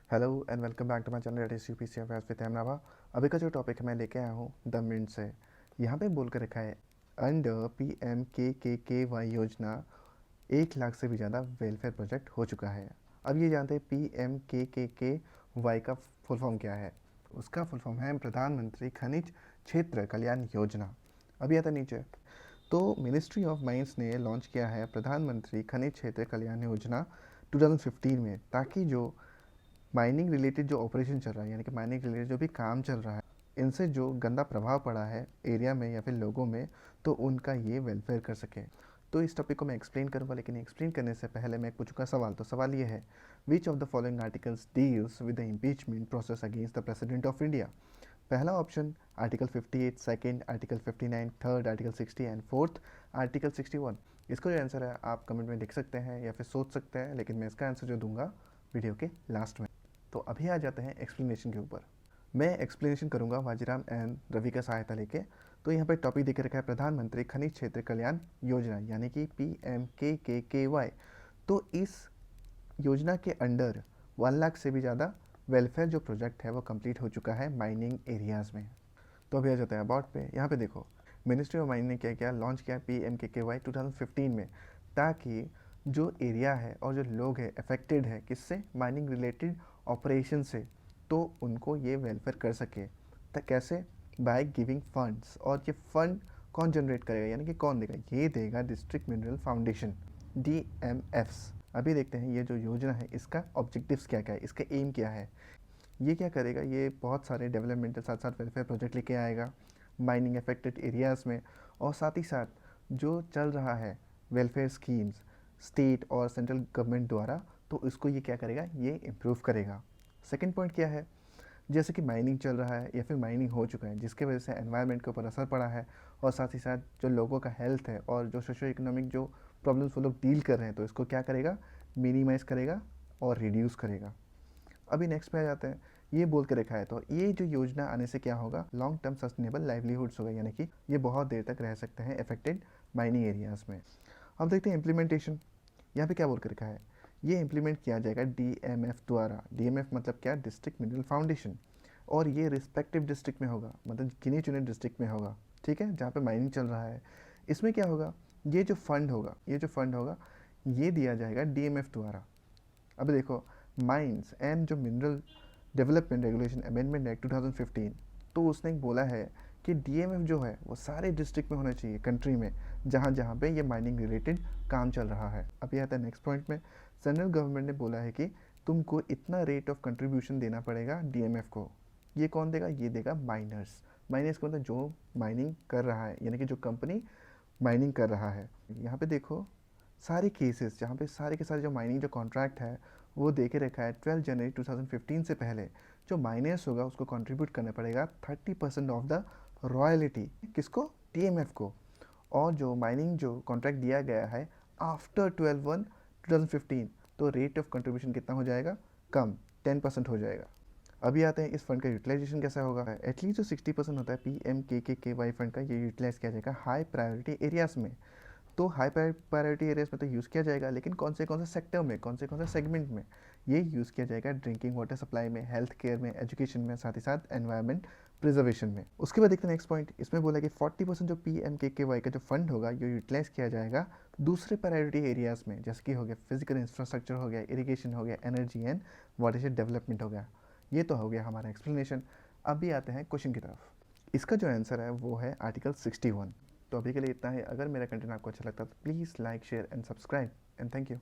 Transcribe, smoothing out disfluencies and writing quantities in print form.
Hello and welcome back to my channel UPC with Hemnabha. अभी का जो टॉपिक मैं लेके आया हूँ 10 मिनट से, यहाँ पे बोल कर रखा है अंडर PMKKKY योजना 1 लाख से भी ज़्यादा वेलफेयर प्रोजेक्ट हो चुका है। अब ये जानते हैं PMKKKY का फुल फॉर्म क्या है। उसका फुल फॉर्म है प्रधानमंत्री खनिज क्षेत्र कल्याण योजना। अभी आता नीचे, तो मिनिस्ट्री ऑफ माइंस ने लॉन्च किया है प्रधानमंत्री खनिज क्षेत्र कल्याण योजना 2015 में, ताकि जो माइनिंग रिलेटेड जो ऑपरेशन चल रहा है, यानी कि माइनिंग रिलेटेड जो भी काम चल रहा है, इनसे जो गंदा प्रभाव पड़ा है एरिया में या फिर लोगों में, तो उनका ये वेलफेयर कर सके। तो इस टॉपिक को मैं एक्सप्लेन करूंगा, लेकिन एक्सप्लेन करने से पहले मैं पूछूंगा सवाल। तो सवाल ये है, which of the following articles deals with the impeachment process against the president of India. पहला option article 58, second article 59, third article 60 and fourth article 61। इसका जो आंसर है आप कमेंट में लिख सकते हैं या फिर सोच सकते हैं, लेकिन मैं इसका आंसर जो दूंगा वीडियो के लास्ट में। तो अभी आ जाते हैं एक्सप्लेनेशन के ऊपर। मैं एक्सप्लेनेशन करूंगा वाजीराम एंड रवि का सहायता लेके। तो यहाँ पे टॉपिक देख रखा है प्रधानमंत्री खनिज क्षेत्र कल्याण योजना, यानी कि PMKKKY। तो इस योजना के अंडर 1 लाख से भी ज़्यादा वेलफेयर जो प्रोजेक्ट है वो कंप्लीट हो चुका है माइनिंग एरियाज़ में। तो अभी आ जाता है अबाउट पे। यहाँ पे देखो, मिनिस्ट्री ऑफ माइनिंग ने क्या किया, लॉन्च किया PMKKY 2015 में, ताकि जो एरिया है और जो लोग हैं अफेक्टेड है किससे, माइनिंग रिलेटेड ऑपरेशन से, तो उनको ये वेलफेयर कर सके। तो कैसे, बाय गिविंग फंड्स। और ये फंड कौन जनरेट करेगा, यानी कि कौन देगा, ये देगा डिस्ट्रिक्ट मिनरल फाउंडेशन, DMFs। अभी देखते हैं ये जो योजना है इसका ऑब्जेक्टिव्स क्या क्या है, इसका एम क्या है। ये क्या करेगा, ये बहुत सारे डेवलपमेंटल साथ साथ वेलफेयर प्रोजेक्ट लेके आएगा माइनिंग अफेक्टेड एरियाज़ में, और साथ ही साथ जो चल रहा है वेलफेयर स्कीम्स स्टेट और सेंट्रल गवर्नमेंट द्वारा, तो इसको ये क्या करेगा, ये इम्प्रूव करेगा। सेकेंड पॉइंट क्या है, जैसे कि माइनिंग चल रहा है या फिर माइनिंग हो चुका है, जिसके वजह से एनवायरनमेंट के ऊपर असर पड़ा है, और साथ ही साथ जो लोगों का हेल्थ है और जो सोशो इकोनॉमिक जो प्रॉब्लम्स वो लोग डील कर रहे हैं, तो इसको क्या करेगा, मिनिमाइज़ करेगा और रिड्यूस करेगा। अभी नेक्स्ट पे आ जाते हैं। ये बोल के रखा है, तो ये जो योजना आने से क्या होगा, लॉन्ग टर्म सस्टेनेबल लाइवलीहुड्स होगा, यानी कि ये बहुत देर तक रह सकते हैं अफेक्टेड माइनिंग एरियाज़ में। अब देखते हैं इम्प्लीमेंटेशन। यहाँ पे क्या बोल के रखा है, ये इम्प्लीमेंट किया जाएगा DMF द्वारा। DMF मतलब क्या, डिस्ट्रिक्ट मिनरल फाउंडेशन। और ये रिस्पेक्टिव डिस्ट्रिक्ट में होगा, मतलब गिने चुने डिस्ट्रिक्ट में होगा, ठीक है, जहाँ पे माइनिंग चल रहा है। इसमें क्या होगा, ये जो फंड होगा ये दिया जाएगा DMF द्वारा। अब देखो, माइंस एंड जो mineral development regulation amendment act 2015, तो उसने बोला है कि DMF जो है वो सारे डिस्ट्रिक्ट में होना चाहिए कंट्री में, जहाँ जहाँ पे ये माइनिंग रिलेटेड काम चल रहा है। अभी आता है नेक्स्ट पॉइंट में। सेंट्रल गवर्नमेंट ने बोला है कि तुमको इतना रेट ऑफ कंट्रीब्यूशन देना पड़ेगा DMF को। ये कौन देगा, ये देगा माइनर्स। माइनर्स को मतलब जो माइनिंग कर रहा है, यानी कि जो कंपनी माइनिंग कर रहा है। यहाँ पे देखो सारे केसेस, जहाँ पे सारे के सारे जो माइनिंग जो कॉन्ट्रैक्ट है वो दे के रखा है 12 जनवरी 2015 से पहले जो माइनर्स होगा उसको कंट्रीब्यूट करना पड़ेगा 30% ऑफ द रॉयल्टी। किसको, DMF को। और जो माइनिंग जो कॉन्ट्रैक्ट दिया गया है आफ्टर 12/1/2015, तो रेट ऑफ कंट्रीब्यूशन कितना हो जाएगा, कम, 10% हो जाएगा। अभी आते हैं इस फंड का यूटिलाइजेशन कैसा होगा। एटलीस्ट जो 60% होता है PMKKKY फंड का, ये यूटिलाइज किया जाएगा हाई प्रायोरिटी एरियाज़ में। तो हाई प्रायोरिटी एरियाज में तो यूज़ किया जाएगा, लेकिन कौन से सेक्टर में, कौन से सेगमेंट में ये यूज़ किया जाएगा, ड्रिंकिंग वाटर सप्लाई में, हेल्थ केयर में, एजुकेशन में, साथ ही साथ एनवायरनमेंट प्रिजर्वेशन में। उसके बाद देखते हैं नेक्स्ट पॉइंट। इसमें बोला कि 40% जो PMKKY का जो फंड होगा ये यूटिलाइज किया जाएगा दूसरे प्रायोरिटी एरियाज़ में, जैसे कि हो गया फिजिकल इंफ्रास्ट्रक्चर, हो गया इरीगेशन, हो गया एनर्जी एंड वाटरशेड डेवलपमेंट हो गया। ये तो हो गया हमारा एक्सप्लेनेशन। अभी आते हैं क्वेश्चन की तरफ। इसका जो आंसर है वो है आर्टिकल 61। तो अभी के लिए इतना है। अगर मेरा कंटेंट आपको अच्छा लगता है तो please like, share and subscribe, and thank you.